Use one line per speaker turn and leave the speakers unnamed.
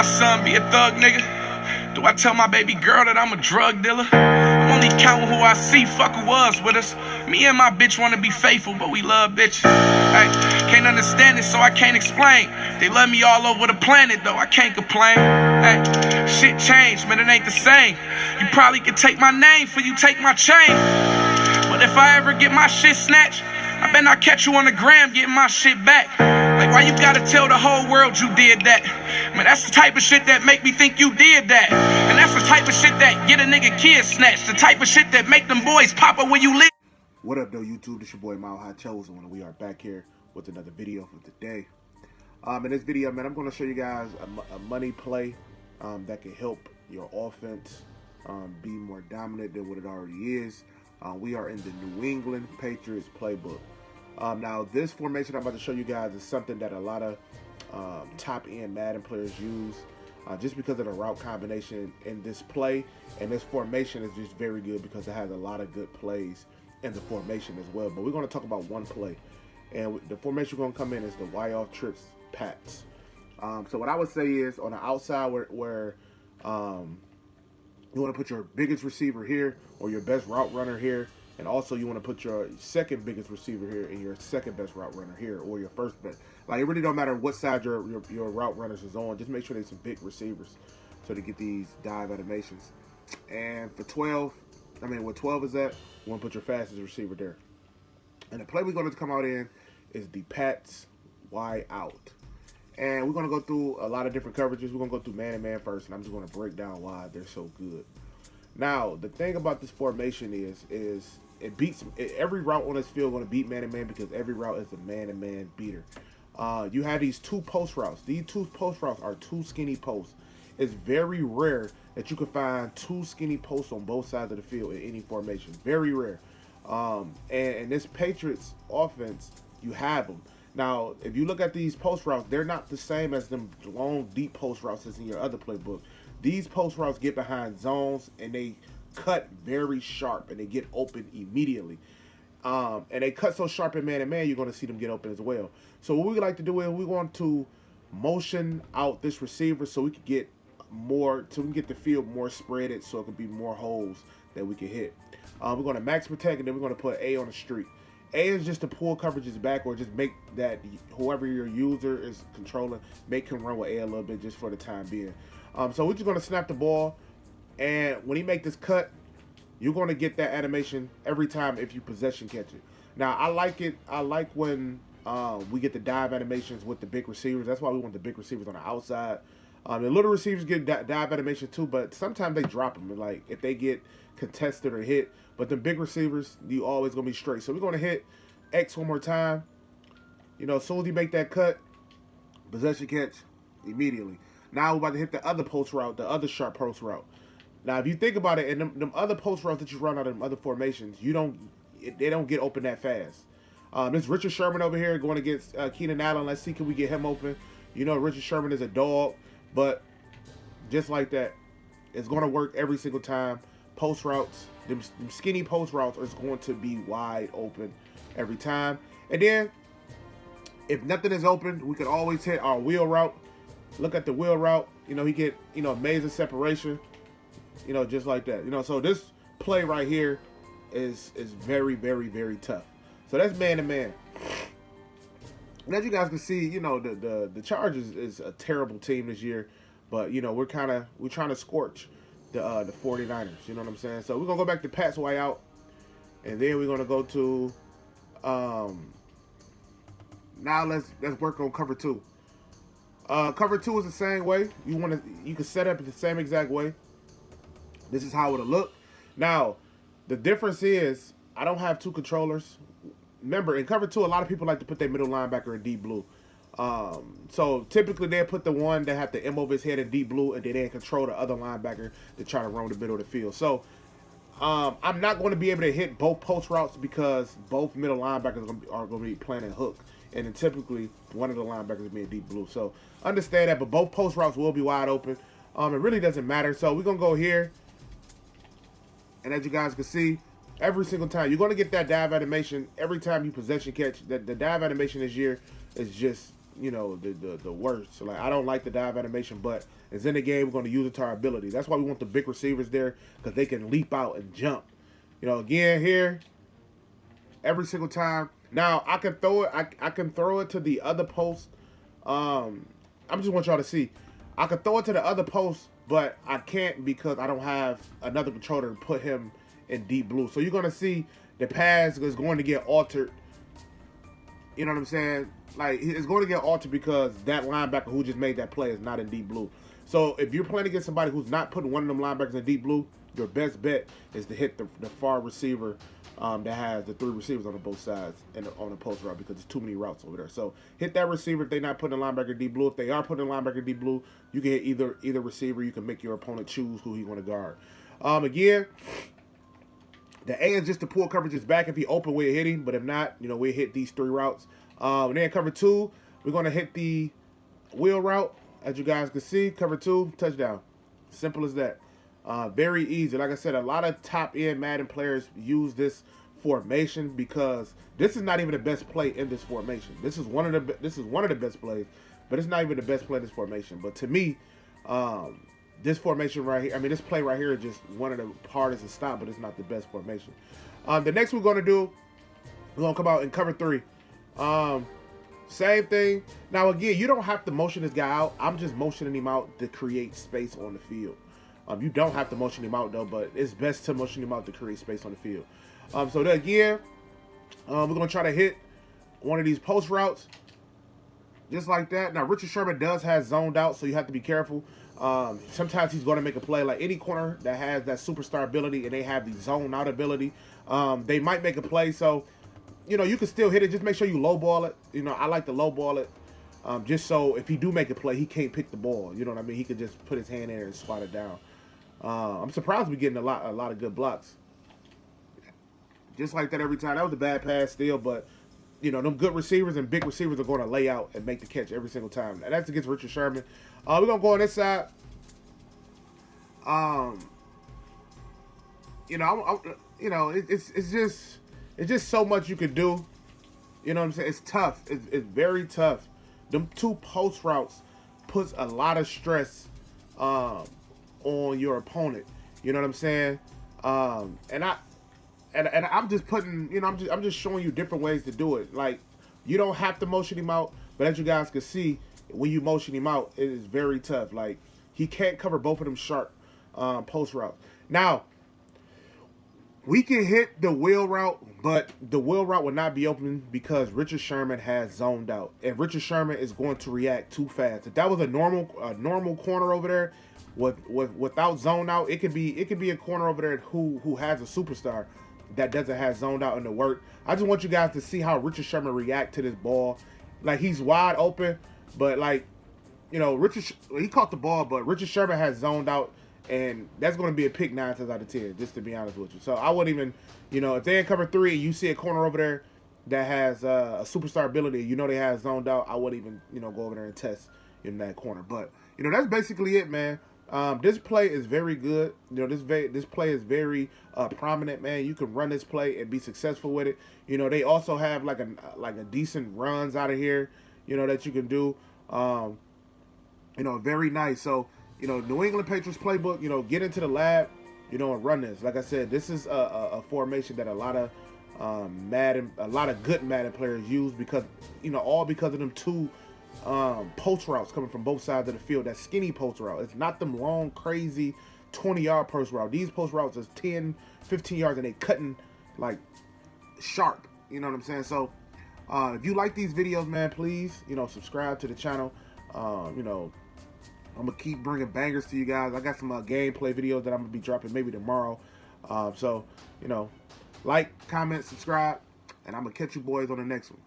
my son be a thug nigga? Do I tell my baby girl that I'm a drug dealer? I'm only counting who I see, fuck who was with us. Me and my bitch wanna be faithful, but we love bitches. Hey, can't understand it, so I can't explain. They love me all over the planet, though I can't complain. Hey, shit changed, man, it ain't the same. You probably could take my name for you take my chain. But if I ever get my shit snatched, I bet not catch you on the gram getting my shit back. Like, why you gotta tell the whole world you did that? Man, that's the type of shit that make me think you did that. And that's the type of shit that get a nigga kid snatched. The type of shit that make them boys pop up where you live.
What up, though, YouTube? This your boy, Mile High Chosen, and we are back here with another video for today. In this video, man, I'm going to show you guys a money play that can help your offense be more dominant than what it already is. We are in the New England Patriots playbook. Now, this formation I'm about to show you guys is something that a lot of top-end Madden players use just because of the route combination in this play. And this formation is just very good because it has a lot of good plays in the formation as well. But we're going to talk about one play. And the formation we're going to come in is the Y-off trips Pats. So what I would say is on the outside where you want to put your biggest receiver here or your best route runner here. And also you want to put your second biggest receiver here and your second best route runner here or your first best. Like, it really don't matter what side your route runners is on. Just make sure there's some big receivers so to get these dive animations. And for 12, what 12 is that? You want to put your fastest receiver there. And the play we're going to come out in is the Pats Y out. And we're going to go through a lot of different coverages. We're going to go through man-to-man first, and I'm just going to break down why they're so good. Now, the thing about this formation is it beats every route on this field going to beat man-to-man because every route is a man-to-man beater. You have these two post routes. These two post routes are two skinny posts. It's very rare that you can find two skinny posts on both sides of the field in any formation. Very rare. And this Patriots offense, you have them. Now, if you look at these post routes, they're not the same as them long, deep post routes as in your other playbook. These post routes get behind zones, and they cut very sharp, and they get open immediately. And they cut so sharp in man-to-man, you're going to see them get open as well. So what we like to do is we want to motion out this receiver so we can get more, so we can get the field more spreaded, so it can be more holes that we can hit. We're going to max protect, and then we're going to put A on the street. A is just to pull coverages back or just make that whoever your user is controlling, make him run with A a little bit just for the time being. So we're just going to snap the ball, and when he make this cut, you're going to get that animation every time if you possession catch it. Now, I like it. I like when we get the dive animations with the big receivers. That's why we want the big receivers on the outside. The little receivers get dive animation too, but sometimes they drop them. Like if they get contested or hit. But the big receivers, you always going to be straight. So we're going to hit X one more time. You know, as soon as you make that cut, possession catch immediately. Now we're about to hit the other post route, the other sharp post route. Now, if you think about it, and them other post routes that you run out of them other formations, they don't get open that fast. This Richard Sherman over here going against Keenan Allen. Let's see, can we get him open? You know, Richard Sherman is a dog, but just like that, it's going to work every single time. Post routes, them skinny post routes are going to be wide open every time. And then, if nothing is open, we can always hit our wheel route. Look at the wheel route. You know, he get, amazing separation. You know, just like that. You know, so this play right here is very, very, very tough. So that's man-to-man. And as you guys can see, the Chargers is a terrible team this year. But, we're trying to scorch the 49ers. You know what I'm saying? So we're going to go back to Pat's way out. And then we're going to go to, now let's work on cover 2. Cover 2 is the same way. You can set up it the same exact way. This is how it'll look. Now, the difference is I don't have two controllers. Remember, in cover 2, a lot of people like to put their middle linebacker in deep blue. So typically they'll put the one that have the M over his head in deep blue, and then they control the other linebacker to try to roam the middle of the field. So I'm not going to be able to hit both post routes because both middle linebackers are going to be playing a hook. And then typically one of the linebackers being deep blue. So understand that, but both post routes will be wide open. It really doesn't matter. So we're going to go here. And as you guys can see, every single time, you're going to get that dive animation every time you possession catch. The dive animation this year is just the worst. So, like, I don't like the dive animation, but it's in the game. We're going to use it to our ability. That's why we want the big receivers there, because they can leap out and jump. Again here, every single time. Now I can throw it. I can throw it to the other post. I just want y'all to see. I can throw it to the other post, but I can't because I don't have another controller to put him in deep blue. So you're gonna see the pass is going to get altered. You know what I'm saying? Like, it's going to get altered because that linebacker who just made that play is not in deep blue. So if you're playing against somebody who's not putting one of them linebackers in deep blue, your best bet is to hit the far receiver that has the 3 receivers on both sides and on the post route, because there's too many routes over there. So hit that receiver if they're not putting a linebacker in deep blue. If they are putting a linebacker in deep blue, you can hit either receiver. You can make your opponent choose who he want to guard. Again, the A is just to pull coverages back. If he open, we'll hit him. But if not, we'll hit these 3 routes. And then cover 2, we're going to hit the wheel route. As you guys can see, cover 2, touchdown. Simple as that. Very easy. Like I said, a lot of top-end Madden players use this formation because this is not even the best play in this formation. This is one of the best plays, but it's not even the best play in this formation. But to me, this formation right here, this play right here is just one of the hardest to stop, but it's not the best formation. The next we're going to do, we're going to come out and cover 3. Same thing. Now, again, you don't have to motion this guy out. I'm just motioning him out to create space on the field. You don't have to motion him out, though, but it's best to motion him out to create space on the field. So then again, we're going to try to hit one of these post routes. Just like that. Now, Richard Sherman does have zoned out, so you have to be careful. Sometimes he's going to make a play. Like any corner that has that superstar ability and they have the zone out ability, they might make a play. So, you can still hit it. Just make sure you low ball it. I like to low ball it. Just so if he do make a play, he can't pick the ball. You know what I mean? He could just put his hand in there and swat it down. I'm surprised we're getting a lot of good blocks. Just like that every time. That was a bad pass still, but them good receivers and big receivers are going to lay out and make the catch every single time. And that's against Richard Sherman. We're going to go on this side. It's just so much you can do. You know what I'm saying? It's tough. It's very tough. Them 2 post routes puts a lot of stress on your opponent. You know what I'm saying? And I'm just putting, I'm just showing you different ways to do it. Like, you don't have to motion him out, but as you guys can see, when you motion him out, it is very tough. Like, he can't cover both of them sharp post routes. Now, we can hit the wheel route, but the wheel route will not be open because Richard Sherman has zoned out, and Richard Sherman is going to react too fast. If that was a normal corner over there, without zone out, it could be a corner over there who has a superstar that doesn't have zoned out in the work. I just want you guys to see how Richard Sherman react to this ball. Like, he's wide open, but like, he caught the ball, but Richard Sherman has zoned out, and that's going to be a pick 9 times out of 10, just to be honest with you. So I wouldn't even, if they in cover 3 and you see a corner over there that has a superstar ability, they have zoned out, I wouldn't even, go over there and test in that corner. But, that's basically it, man. This play is very good. This play is very prominent, man. You can run this play and be successful with it. They also have like a decent runs out of here, that you can do. Very nice. So, New England Patriots playbook, get into the lab, and run this. Like I said, this is a formation that a lot of good Madden players use because, all because of them 2 post routes coming from both sides of the field. That skinny post route. It's not them long, crazy 20-yard post route. These post routes is 10, 15 yards, and they cutting like sharp. You know what I'm saying? So, if you like these videos, man, please, subscribe to the channel. I'm going to keep bringing bangers to you guys. I got some gameplay videos that I'm going to be dropping maybe tomorrow. So, like, comment, subscribe, and I'm going to catch you boys on the next one.